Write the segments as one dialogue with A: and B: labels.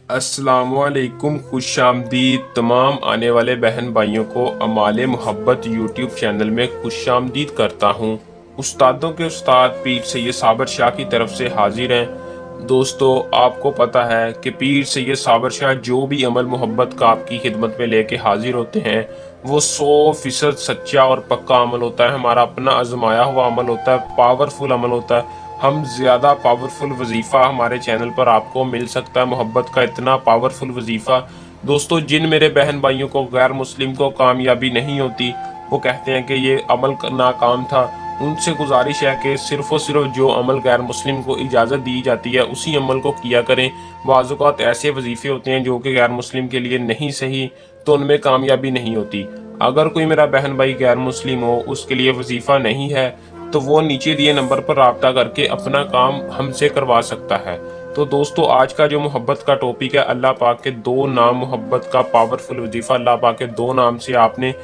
A: अस्सलाम वालेकुम, खुश आमदीद तमाम आने वाले बहन भाइयों को अमाले मोहब्बत यूट्यूब चैनल में खुश आमदीद करता हूँ। उस्तादों के उस्ताद पीर सैयद साबर शाह की तरफ से हाजिर हैं। दोस्तों, आपको पता है कि पीर सैयद साबर शाह जो भी अमल मोहब्बत का आपकी खिदमत में लेके हाजिर होते हैं वो 100% सच्चा और पक्का अमल होता है। हमारा अपना आजमाया हुआ अमल होता है, पावरफुल अमल होता है। हम ज़्यादा पावरफुल वजीफ़ा हमारे चैनल पर आपको मिल सकता है। मोहब्बत का इतना पावरफुल वजीफ़ा दोस्तों, जिन मेरे बहन भाइयों को गैर मुस्लिम को कामयाबी नहीं होती, वो कहते हैं कि ये अमल नाकाम था, उनसे गुजारिश है कि सिर्फ़ और सिर्फ जो अमल गैर मुस्लिम को इजाज़त दी जाती है उसी अमल को किया करें। बाज़ औक़ात ऐसे वजीफ़े होते हैं जो कि गैर मुस्लिम के लिए नहीं सही, तो उनमें कामयाबी नहीं होती। अगर कोई मेरा बहन भाई गैर मुस्लिम हो, उसके लिए वजीफ़ा नहीं है, तो वो नीचे दिए नंबर पर राब्ता करके अपना काम हमसे करवा सकता है। तो दोस्तों, आज का जो मोहब्बत का टॉपिक है, अल्लाह पाक के 2 नाम मोहब्बत का पावरफुल वजीफ़ा। अल्लाह पाक के 2 नाम से आपने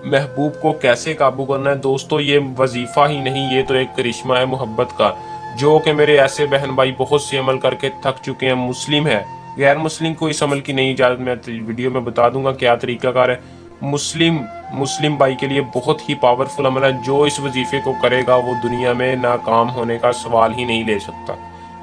A: महबूब को कैसे काबू करना है। दोस्तों, ये वजीफ़ा ही नहीं, ये तो एक करिश्मा है मोहब्बत का, जो कि मेरे ऐसे बहन भाई बहुत से अमल करके थक चुके हैं। मुस्लिम है, गैर मुस्लिम को इस अमल की नहीं इजाज़त। मैं वीडियो में बता दूंगा क्या तरीकाकार है। मुस्लिम मुस्लिम भाई के लिए बहुत ही पावरफुल अमल है। जो इस वजीफे को करेगा वो दुनिया में नाकाम होने का सवाल ही नहीं ले सकता।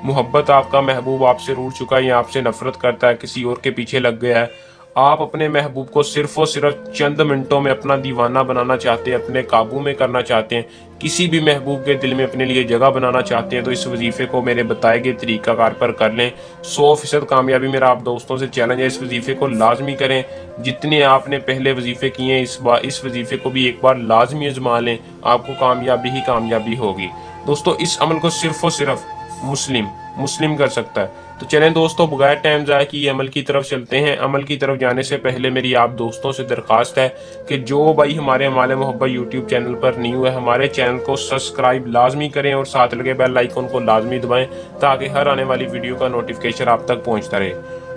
A: मोहब्बत आपका महबूब आपसे रूठ चुका है या आपसे नफरत करता है, किसी और के पीछे लग गया है। आप अपने महबूब को सिर्फ और सिर्फ चंद मिनटों में अपना दीवाना बनाना चाहते हैं, अपने काबू में करना चाहते हैं, किसी भी महबूब के दिल में अपने लिए जगह बनाना चाहते हैं, तो इस वजीफे को मेरे बताए गए तरीकाकार पर कर लें। 100% कामयाबी मेरा आप दोस्तों से चैलेंज है। इस वजीफे को लाजमी करें। जितने आपने पहले वजीफे किए हैं, इस वजीफे को भी एक बार लाजमी आजमा लें, आपको कामयाबी ही कामयाबी होगी। दोस्तों, इस अमल को सिर्फ और सिर्फ मुस्लिम मुस्लिम कर सकता है। तो चलें दोस्तों, बगैर टाइम ज़ाया किए अमल की तरफ चलते हैं। अमल की तरफ जाने से पहले मेरी आप दोस्तों से दरख्वास्त है कि जो भाई हमारे अमाले मोहब्बत यूट्यूब चैनल पर न्यू है, हमारे चैनल को सब्सक्राइब लाजमी करें और साथ लगे बेल आइकन को लाजमी दबाएं, ताकि हर आने वाली वीडियो का नोटिफिकेशन आप तक पहुंचता रहे।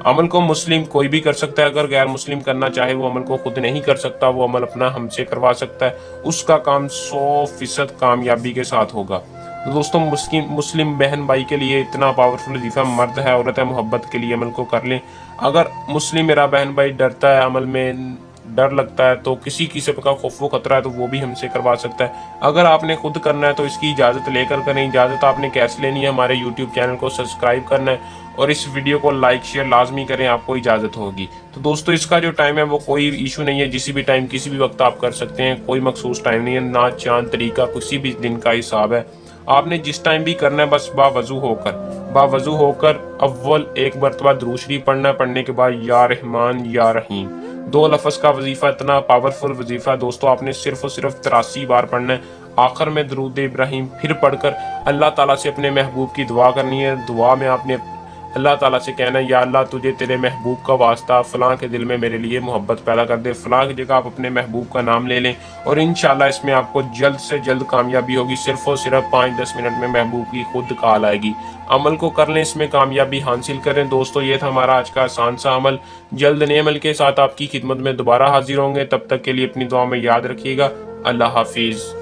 A: अमल को मुस्लिम कोई भी कर सकता है। अगर गैर मुस्लिम करना चाहे, वो अमल को खुद नहीं कर सकता, वो अमल अपना हमसे करवा सकता है। उसका काम 100% कामयाबी के साथ होगा। तो दोस्तों, मुस्लिम बहन भाई के लिए इतना पावरफुल वजीफा, मर्द है औरत है, मोहब्बत के लिए अमल को कर लें। अगर मुस्लिम मेरा बहन भाई डरता है, अमल में डर लगता है, तो किसी किस्म का खौफ व खतरा है, तो वो भी हमसे करवा सकता है। अगर आपने खुद करना है तो इसकी इजाज़त लेकर करें। इजाज़त आपने कैसे लेनी है? हमारे यूट्यूब चैनल को सब्सक्राइब करना है और इस वीडियो को लाइक शेयर लाजमी करें, आपको इजाज़त होगी। तो दोस्तों, इसका जो टाइम है वो कोई इशू नहीं है, किसी भी टाइम किसी भी वक्त आप कर सकते हैं, कोई मखसूस टाइम नहीं है, ना चांद तरीका, किसी भी दिन का हिसाब है। आपने जिस टाइम भी करना है, बस बावजू होकर अव्वल एक मरतबा दुरूद शरीफ पढ़ना, पढ़ने के बाद या रहमान या रहीम 2 लफ्ज़ का वजीफा, इतना पावरफुल वजीफा दोस्तों, आपने सिर्फ और सिर्फ 83 बार पढ़ना है। आखिर में दरूद इब्राहिम फिर पढ़कर अल्लाह ताला से अपने महबूब की दुआ करनी है। दुआ में आपने अल्लाह ताला से कहना है, या अल्लाह तुझे तेरे महबूब का वास्ता, फ़लाँ के दिल में मेरे लिए मोहब्बत पैदा कर दे। फ़लाँ की जगह आप अपने महबूब का नाम ले लें और इंशाल्लाह इसमें आपको जल्द से जल्द कामयाबी होगी। सिर्फ और सिर्फ 5-10 मिनट में महबूब की खुद कॉल आएगी। अमल को कर लें, इसमें कामयाबी हासिल करें। दोस्तों, ये था हमारा आज का आसान सा अमल। जल्द नए अमल के साथ आपकी खिदमत में दोबारा हाजिर होंगे। तब तक के लिए अपनी दुआ में याद रखिएगा। अल्लाह हाफिज़।